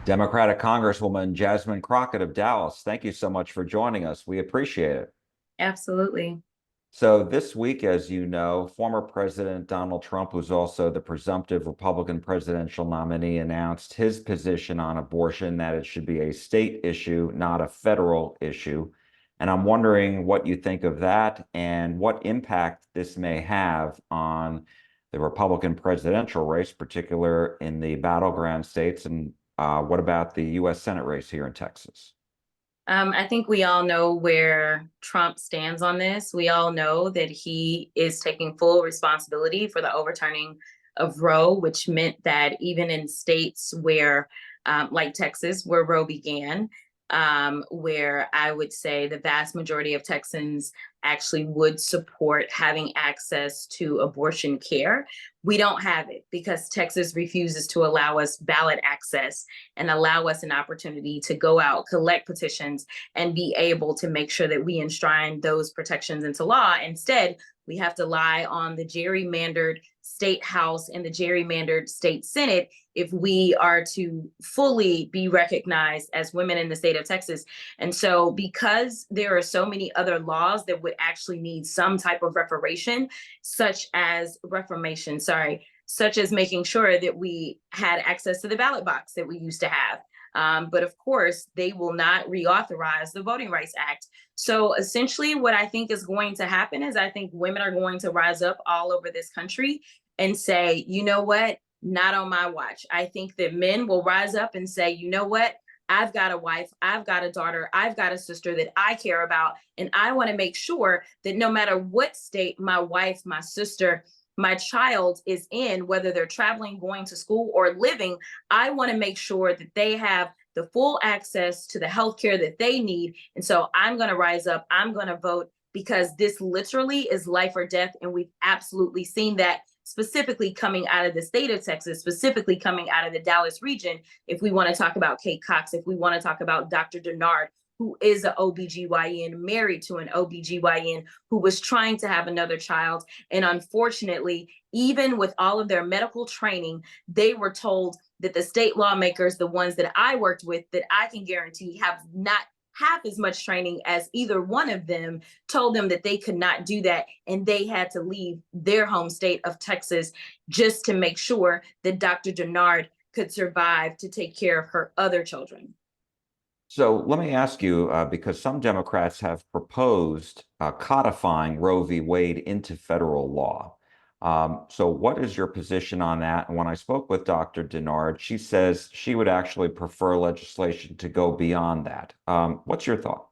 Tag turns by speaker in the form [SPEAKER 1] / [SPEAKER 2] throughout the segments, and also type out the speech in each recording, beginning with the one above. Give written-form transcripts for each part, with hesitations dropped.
[SPEAKER 1] Democratic Congresswoman Jasmine Crockett of Dallas, thank you so much for joining us. We appreciate it.
[SPEAKER 2] Absolutely.
[SPEAKER 1] So, this week, as you know, former President Donald Trump, who's also the presumptive Republican presidential nominee, announced his position on abortion, that it should be a state issue, not a federal issue. And I'm wondering what you think of that and what impact this may have on the Republican presidential race, particular in the battleground states. And what about the U.S. Senate race here in Texas?
[SPEAKER 2] I think we all know where Trump stands on this. We all know that he is taking full responsibility for the overturning of Roe, which meant that even in states where, like Texas, where Roe began, where I would say the vast majority of Texans actually would support having access to abortion care. We don't have it because Texas refuses to allow us ballot access and allow us an opportunity to go out, collect petitions, and be able to make sure that we enshrine those protections into law. Instead, we have to rely on the gerrymandered state house and the gerrymandered state senate if we are to fully be recognized as women in the state of Texas. And so, because there are so many other laws that would actually need some type of such as making sure that we had access to the ballot box that we used to have. But of course, they will not reauthorize the Voting Rights Act. So essentially, what I think is going to happen is I think women are going to rise up all over this country and say, you know what? Not on my watch. I think that men will rise up and say, you know what? I've got a wife, I've got a daughter, I've got a sister that I care about. And I want to make sure that no matter what state my wife, my sister, my child is in, whether they're traveling, going to school, or living, I want to make sure that they have the full access to the health care that they need. And so I'm going to rise up. I'm going to vote because this literally is life or death. And we've absolutely seen that specifically coming out of the state of Texas, specifically coming out of the Dallas region. If we want to talk about Kate Cox, if we want to talk about Dr. Denard, who is an OBGYN, married to an OBGYN, who was trying to have another child. And unfortunately, even with all of their medical training, they were told that the state lawmakers, the ones that I worked with, that I can guarantee have not half as much training as either one of them, told them that they could not do that. And they had to leave their home state of Texas just to make sure that Dr. Denard could survive to take care of her other children.
[SPEAKER 1] So let me ask you, because some Democrats have proposed codifying Roe v. Wade into federal law. So what is your position on that? And when I spoke with Dr. Denard, she says she would actually prefer legislation to go beyond that. What's your thought?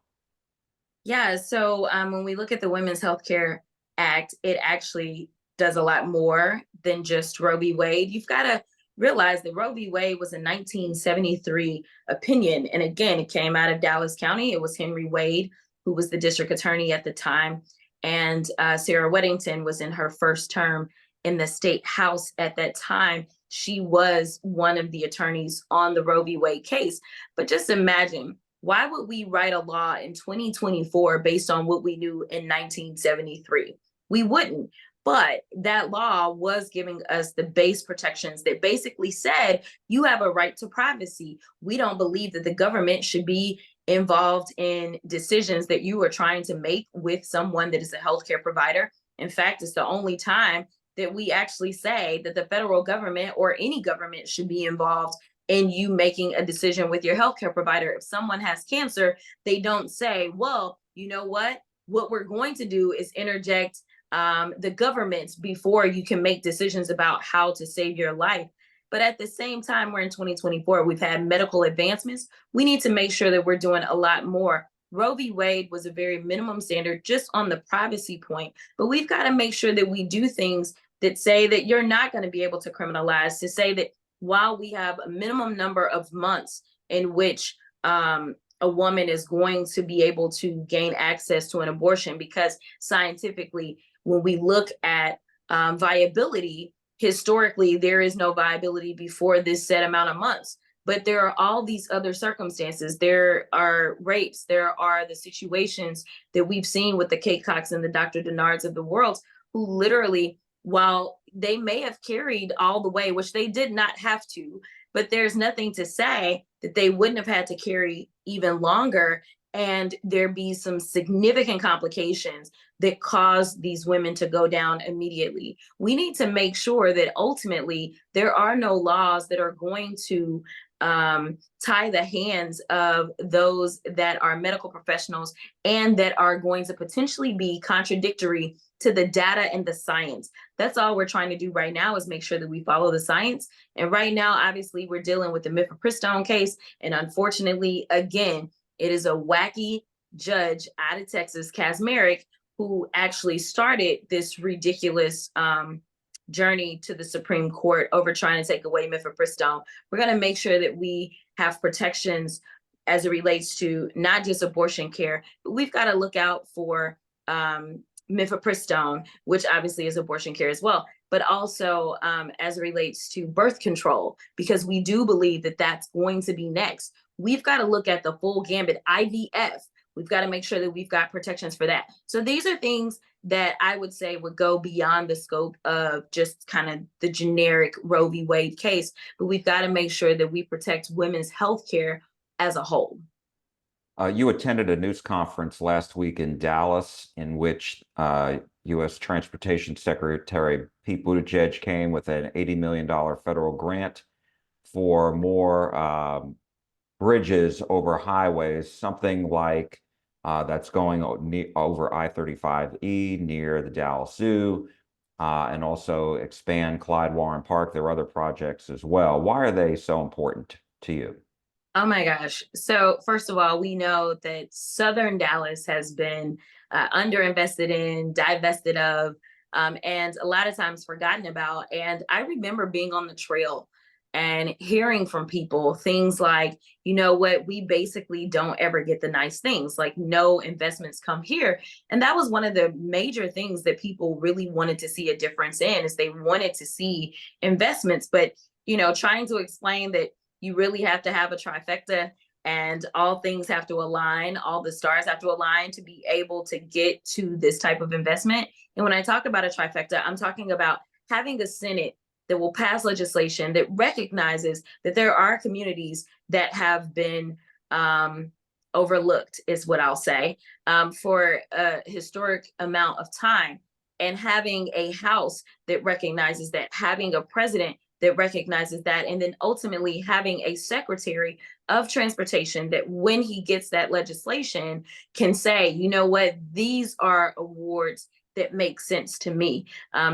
[SPEAKER 2] Yeah, so when we look at the Women's Healthcare Act, it actually does a lot more than just Roe v. Wade. You've got to realize that Roe v. Wade was a 1973 opinion. And again, it came out of Dallas County. It was Henry Wade, who was the district attorney at the time. And Sarah Weddington was in her first term in the state house at that time. She was one of the attorneys on the Roe v. Wade case. But just imagine, why would we write a law in 2024 based on what we knew in 1973? We wouldn't. But that law was giving us the base protections that basically said you have a right to privacy. We don't believe that the government should be involved in decisions that you are trying to make with someone that is a healthcare provider. In fact, it's the only time that we actually say that the federal government or any government should be involved in you making a decision with your healthcare provider. If someone has cancer, they don't say, well, you know what? What we're going to do is interject the government before you can make decisions about how to save your life. But at the same time, we're in 2024, we've had medical advancements. We need to make sure that we're doing a lot more. Roe v. Wade was a very minimum standard just on the privacy point, but we've got to make sure that we do things that say that you're not going to be able to criminalize, to say that while we have a minimum number of months in which a woman is going to be able to gain access to an abortion, because scientifically, when we look at viability, historically, there is no viability before this set amount of months. But there are all these other circumstances. There are rapes. There are the situations that we've seen with the Kate Cox and the Dr. Denards of the world, who literally, while they may have carried all the way, which they did not have to, but there's nothing to say that they wouldn't have had to carry even longer, and there be some significant complications that cause these women to go down immediately. We need to make sure that ultimately there are no laws that are going to tie the hands of those that are medical professionals and that are going to potentially be contradictory to the data and the science. That's all we're trying to do right now, is make sure that we follow the science. And right now, obviously, we're dealing with the mifepristone case. And unfortunately, again, it is a wacky judge out of Texas, Kasmerick, who actually started this ridiculous journey to the Supreme Court over trying to take away mifepristone. We're going to make sure that we have protections as it relates to not just abortion care, but we've got to look out for mifepristone, which obviously is abortion care as well, but also as it relates to birth control, because we do believe that that's going to be next. We've got to look at the full gambit. IVF, we've got to make sure that we've got protections for that. So these are things that I would say would go beyond the scope of just kind of the generic Roe v. Wade case, but we've got to make sure that we protect women's health care as a whole.
[SPEAKER 1] You attended a news conference last week in Dallas in which U.S. Transportation Secretary Pete Buttigieg came with an $80 million federal grant for more bridges over highways, something like that's going over I-35E near the Dallas Zoo, and also expand Clyde Warren Park. There are other projects as well. Why are they so important to you?
[SPEAKER 2] Oh my gosh. So, first of all, we know that Southern Dallas has been underinvested in, divested of, and a lot of times forgotten about. And I remember being on the trail and hearing from people things like, you know what, we basically don't ever get the nice things, like no investments come here. And that was one of the major things that people really wanted to see a difference in, is they wanted to see investments. But, trying to explain that you really have to have a trifecta and all things have to align, all the stars have to align to be able to get to this type of investment. And when I talk about a trifecta, I'm talking about having a Senate that will pass legislation that recognizes that there are communities that have been overlooked, is what I'll say, for a historic amount of time. And having a House that recognizes that, having a president that recognizes that, and then ultimately having a Secretary of Transportation that, when he gets that legislation, can say, you know what, these are awards that make sense to me.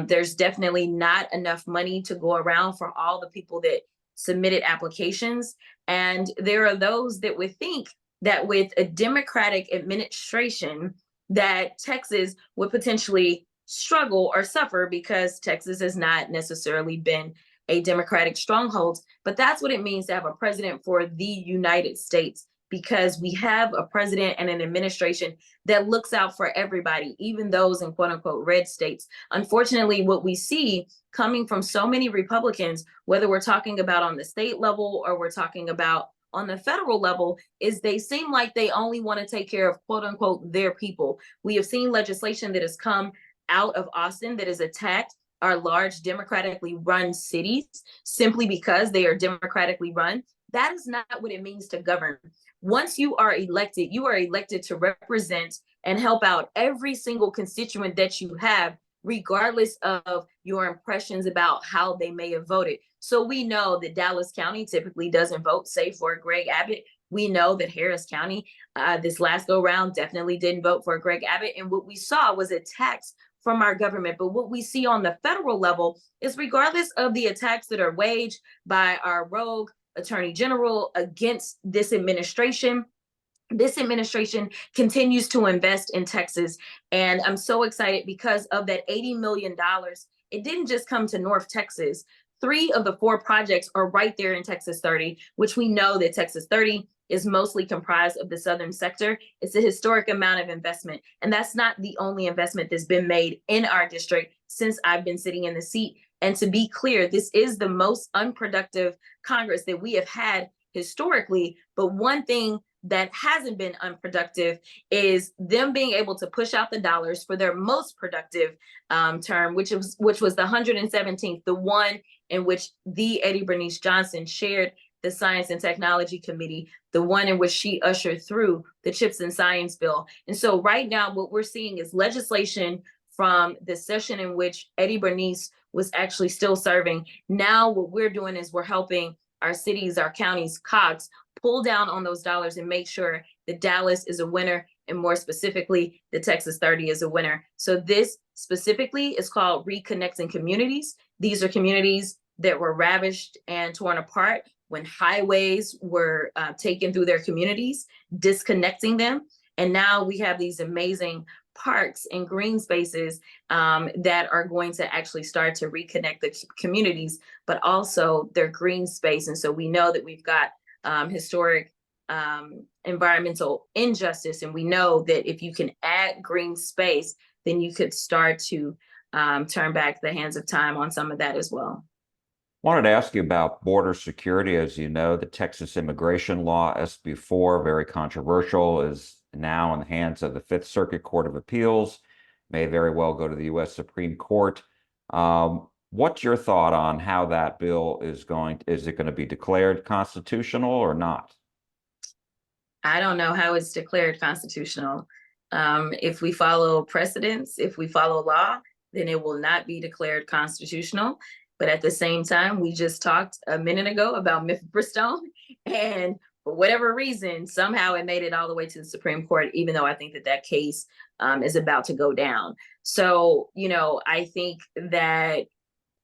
[SPEAKER 2] There's definitely not enough money to go around for all the people that submitted applications. And there are those that would think that with a Democratic administration, that Texas would potentially struggle or suffer, because Texas has not necessarily been a Democratic stronghold. But that's what it means to have a president for the United States, because we have a president and an administration that looks out for everybody, even those in quote unquote red states. Unfortunately, what we see coming from so many Republicans, whether we're talking about on the state level or we're talking about on the federal level, is they seem like they only want to take care of quote unquote their people. We have seen legislation that has come out of Austin that has attacked our large democratically run cities simply because they are democratically run. That is not what it means to govern. Once you are elected to represent and help out every single constituent that you have, regardless of your impressions about how they may have voted. So we know that Dallas County typically doesn't vote, say, for Greg Abbott. We know that Harris County, this last go round, definitely didn't vote for Greg Abbott. And what we saw was attacks from our government. But what we see on the federal level is, regardless of the attacks that are waged by our rogue attorney general against this administration continues to invest in Texas. And I'm so excited because of that $80 million. It didn't just come to North Texas. 3 of the 4 projects are right there in Texas 30, which we know that Texas 30 is mostly comprised of the southern sector. It's a historic amount of investment. And that's not the only investment that's been made in our district since I've been sitting in the seat. And to be clear, this is the most unproductive Congress that we have had historically. But one thing that hasn't been unproductive is them being able to push out the dollars for their most productive term, which was the 117th, the one in which the Eddie Bernice Johnson shared the Science and Technology Committee, the one in which she ushered through the Chips and Science Bill. And so right now, what we're seeing is legislation from the session in which Eddie Bernice was actually still serving. Now, what we're doing is we're helping our cities, our counties, COGS, pull down on those dollars and make sure that Dallas is a winner, and more specifically, the Texas 30 is a winner. So this specifically is called Reconnecting Communities. These are communities that were ravished and torn apart when highways were taken through their communities, disconnecting them. And now we have these amazing parks and green spaces that are going to actually start to reconnect the communities, but also their green space. And so we know that we've got historic environmental injustice. And we know that if you can add green space, then you could start to turn back the hands of time on some of that as well.
[SPEAKER 1] Wanted to ask you about border security. As you know, the Texas immigration law, SB4, very controversial, is now in the hands of the Fifth Circuit Court of Appeals, may very well go to the U.S. Supreme Court. What's your thought on how that bill is it going to be declared constitutional or not?
[SPEAKER 2] I don't know how it's declared constitutional. If we follow precedents, if we follow law, then it will not be declared constitutional. But at the same time, we just talked a minute ago about mifepristone, and for whatever reason, somehow it made it all the way to the Supreme Court, even though I think that that case is about to go down. So, I think that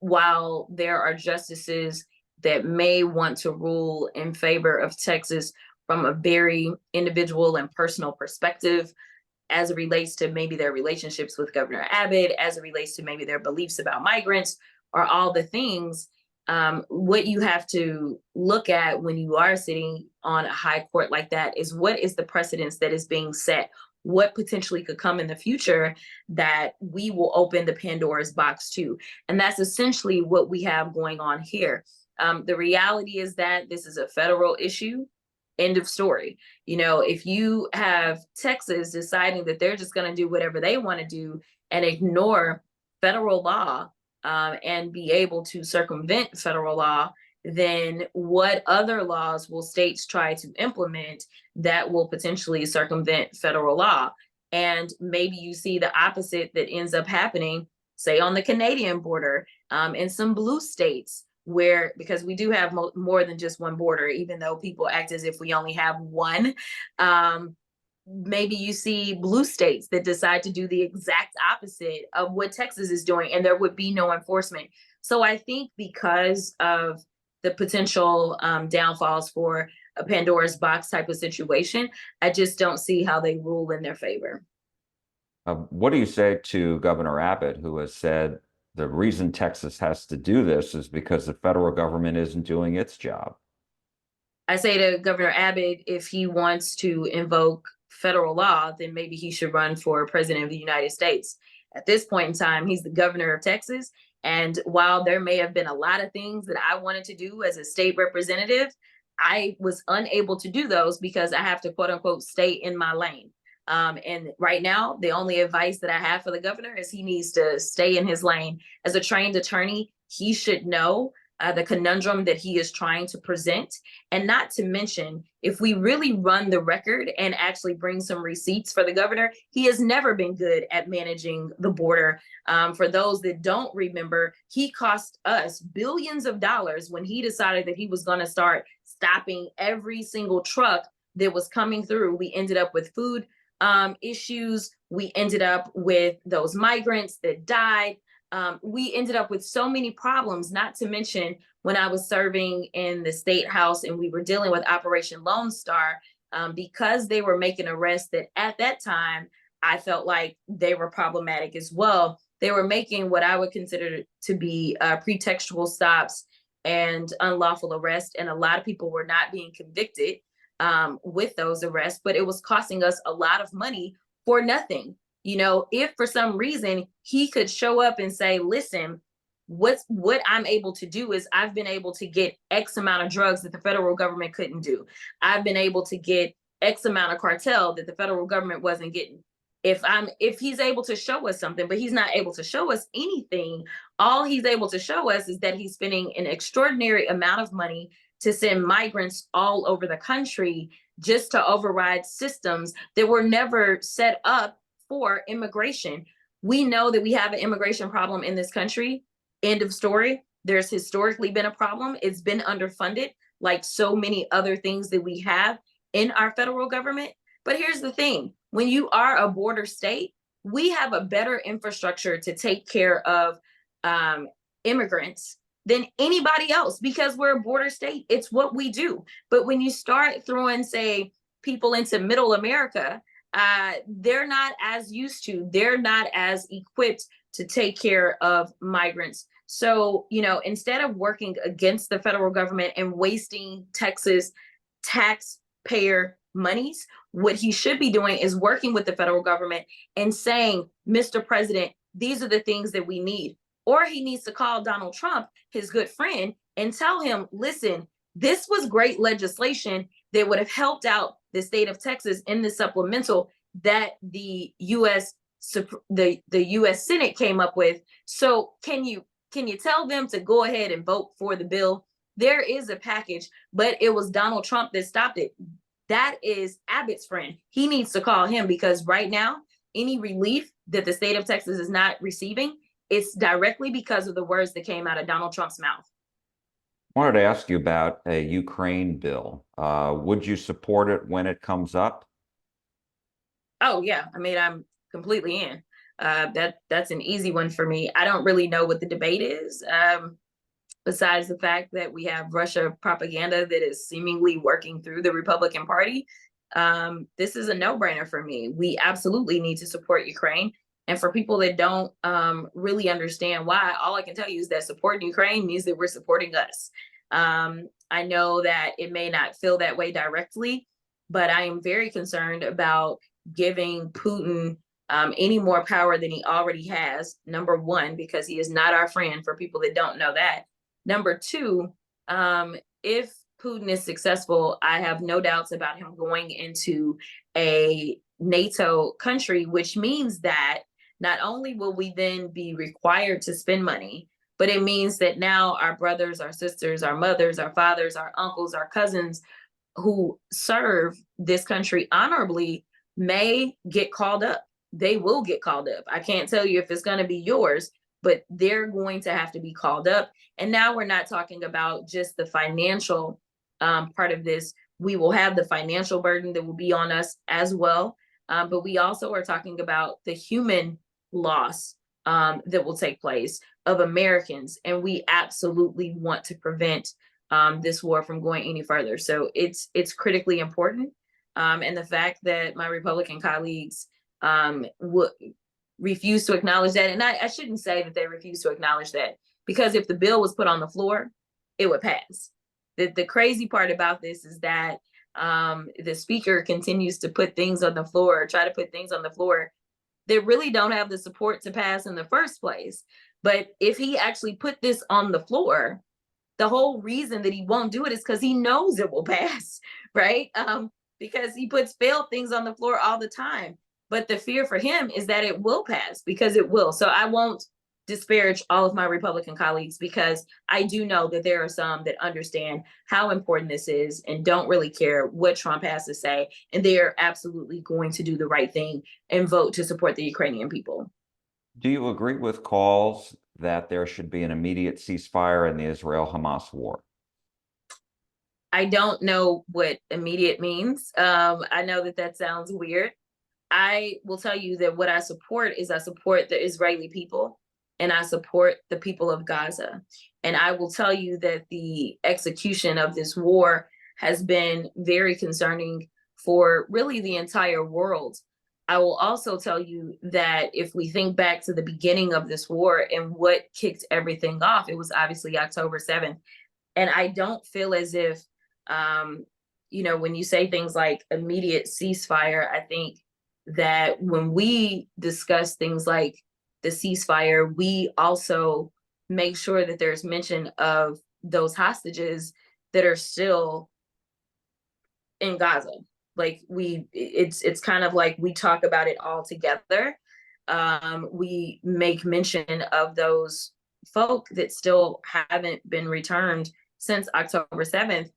[SPEAKER 2] while there are justices that may want to rule in favor of Texas from a very individual and personal perspective, as it relates to maybe their relationships with Governor Abbott, as it relates to maybe their beliefs about migrants, or all the things, what you have to look at when you are sitting on a high court like that is what is the precedence that is being set? What potentially could come in the future that we will open the Pandora's box to? And that's essentially what we have going on here. The reality is that this is a federal issue. End of story. If you have Texas deciding that they're just going to do whatever they want to do and ignore federal law, and be able to circumvent federal law, then what other laws will states try to implement that will potentially circumvent federal law? And maybe you see the opposite that ends up happening, say on the Canadian border, in some blue states, where, because we do have more than just one border, even though people act as if we only have one. Maybe you see blue states that decide to do the exact opposite of what Texas is doing, and there would be no enforcement. So I think because of the potential downfalls for a Pandora's box type of situation, I just don't see how they rule in their favor.
[SPEAKER 1] What do you say to Governor Abbott, who has said the reason Texas has to do this is because the federal government isn't doing its job?
[SPEAKER 2] I say to Governor Abbott, if he wants to invoke federal law, then maybe he should run for president of the United States. At this point in time, he's the governor of Texas. And while there may have been a lot of things that I wanted to do as a state representative, I was unable to do those because I have to, quote unquote, stay in my lane. And right now, the only advice that I have for the governor is he needs to stay in his lane. As a trained attorney, he should know the conundrum that he is trying to present. And not to mention, if we really run the record and actually bring some receipts for the governor, he has never been good at managing the border. For those that don't remember, he cost us billions of dollars when he decided that he was going to start stopping every single truck that was coming through. We ended up with food issues. We ended up with those migrants that died. We ended up with so many problems, not to mention when I was serving in the state house and we were dealing with Operation Lone Star, because they were making arrests that at that time, I felt like they were problematic as well. They were making what I would consider to be pretextual stops and unlawful arrest. And a lot of people were not being convicted with those arrests, but it was costing us a lot of money for nothing. If for some reason he could show up and say, listen, what I'm able to do is I've been able to get X amount of drugs that the federal government couldn't do. I've been able to get X amount of cartel that the federal government wasn't getting. If he's able to show us something, but he's not able to show us anything, all he's able to show us is that he's spending an extraordinary amount of money to send migrants all over the country just to override systems that were never set up for immigration. We know that we have an immigration problem in this country. End of story. There's historically been a problem. It's been underfunded, like so many other things that we have in our federal government. But here's the thing, when you are a border state, we have a better infrastructure to take care of immigrants than anybody else because we're a border state. It's what we do. But when you start throwing, say, people into middle America, they're not as used to, they're not as equipped to take care of migrants. So, instead of working against the federal government and wasting Texas taxpayer monies, what he should be doing is working with the federal government and saying, Mr. President, these are the things that we need. Or he needs to call Donald Trump, his good friend, and tell him, listen, this was great legislation that would have helped out the state of Texas in the supplemental that the U.S. the U.S. Senate came up with. So can you tell them to go ahead and vote for the bill? There is a package, but it was Donald Trump that stopped it. That is Abbott's friend. He needs to call him because right now, any relief that the state of Texas is not receiving, it's directly because of the words that came out of Donald Trump's mouth.
[SPEAKER 1] I wanted to ask you about a Ukraine bill. Would you support it when it comes up?
[SPEAKER 2] Oh yeah, I mean, I'm completely in. That's an easy one for me. I don't really know what the debate is, besides the fact that we have Russia propaganda that is seemingly working through the Republican Party. This is a no-brainer for me. We absolutely need to support Ukraine. And for people that don't really understand why, all I can tell you is that supporting Ukraine means that we're supporting us. I know that it may not feel that way directly, but I am very concerned about giving Putin any more power than he already has. Number one, because he is not our friend, for people that don't know that. Number two, if Putin is successful, I have no doubts about him going into a NATO country, which means that not only will we then be required to spend money, but it means that now our brothers, our sisters, our mothers, our fathers, our uncles, our cousins who serve this country honorably may get called up. They will get called up. I can't tell you if it's going to be yours, but they're going to have to be called up. And now we're not talking about just the financial part of this. We will have the financial burden that will be on us as well. But we also are talking about the human loss that will take place of Americans. And we absolutely want to prevent this war from going any further. So it's critically important. And the fact that my Republican colleagues would refuse to acknowledge that, and I shouldn't say that they refuse to acknowledge that, because if the bill was put on the floor, it would pass. The crazy part about this is that the speaker continues to put things on the floor, or try to put things on the floor that really don't have the support to pass in the first place. But if he actually put this on the floor, the whole reason that he won't do it is because he knows it will pass, right? Because he puts failed things on the floor all the time. But the fear for him is that it will pass, because it will. So I won't disparage all of my Republican colleagues, because I do know that there are some that understand how important this is and don't really care what Trump has to say. And they are absolutely going to do the right thing and vote to support the Ukrainian people.
[SPEAKER 1] Do you agree with calls that there should be an immediate ceasefire in the Israel-Hamas war?
[SPEAKER 2] I don't know what immediate means. I know that that sounds weird. I will tell you that what I support is I support the Israeli people and I support the people of Gaza. And I will tell you that the execution of this war has been very concerning for really the entire world. I will also tell you that if we think back to the beginning of this war and what kicked everything off, it was obviously October 7th. And I don't feel as if, when you say things like immediate ceasefire, I think that when we discuss things like the ceasefire, we also make sure that there's mention of those hostages that are still in Gaza. Like it's kind of like we talk about it all together. We make mention of those folk that still haven't been returned since October 7th.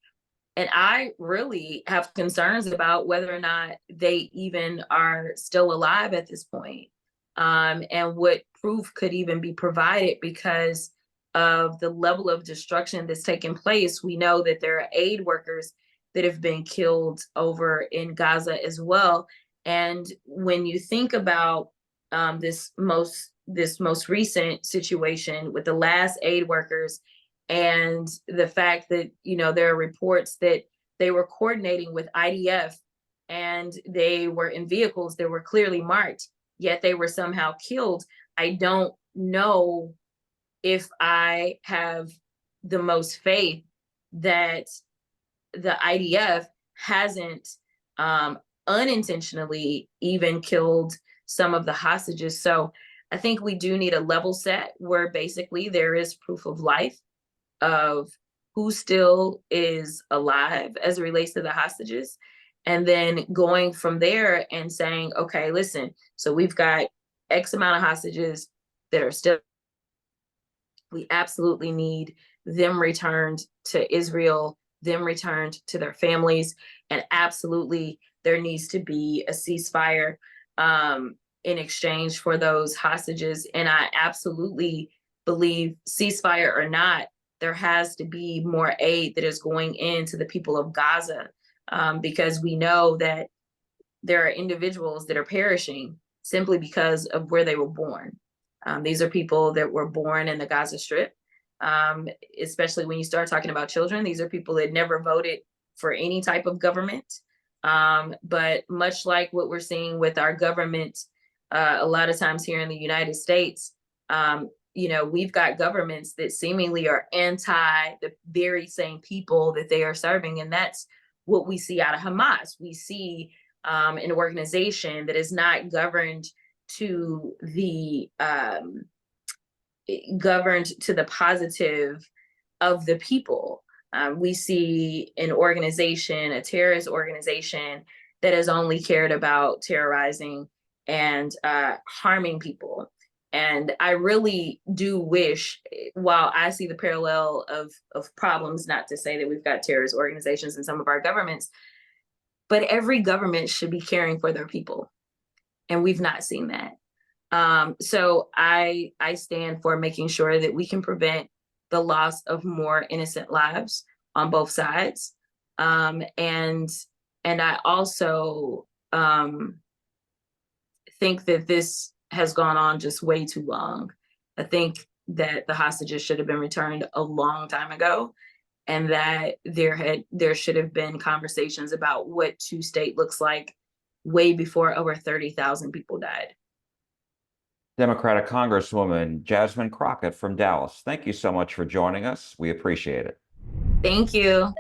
[SPEAKER 2] And I really have concerns about whether or not they even are still alive at this point, and what proof could even be provided because of the level of destruction that's taken place. We know that there are aid workers that have been killed over in Gaza as well. And when you think about this most recent situation with the last aid workers, and the fact that there are reports that they were coordinating with IDF and they were in vehicles that were clearly marked, yet they were somehow killed. I don't know if I have the most faith that the IDF hasn't unintentionally even killed some of the hostages. So I think we do need a level set where basically there is proof of life of who still is alive as it relates to the hostages. And then going from there and saying, okay, listen, so we've got X amount of hostages that are still, we absolutely need them returned to Israel, them returned to their families, and absolutely there needs to be a ceasefire in exchange for those hostages. And I absolutely believe, ceasefire or not, there has to be more aid that is going into the people of Gaza, because we know that there are individuals that are perishing simply because of where they were born. These are people that were born in the Gaza Strip, especially when you start talking about children. These are people that never voted for any type of government. But much like what we're seeing with our government, a lot of times here in the United States, we've got governments that seemingly are anti the very same people that they are serving. And that's what we see out of Hamas. We see an organization that is not governed to the positive of the people. We see an organization, a terrorist organization, that has only cared about terrorizing and harming people. And I really do wish, while I see the parallel of problems, not to say that we've got terrorist organizations in some of our governments, but every government should be caring for their people. And we've not seen that. So I stand for making sure that we can prevent the loss of more innocent lives on both sides. And I also think that this has gone on just way too long. I think that the hostages should have been returned a long time ago, and that there should have been conversations about what two-state looks like way before over 30,000 people died.
[SPEAKER 1] Democratic Congresswoman Jasmine Crockett from Dallas, thank you so much for joining us. We appreciate it.
[SPEAKER 2] Thank you.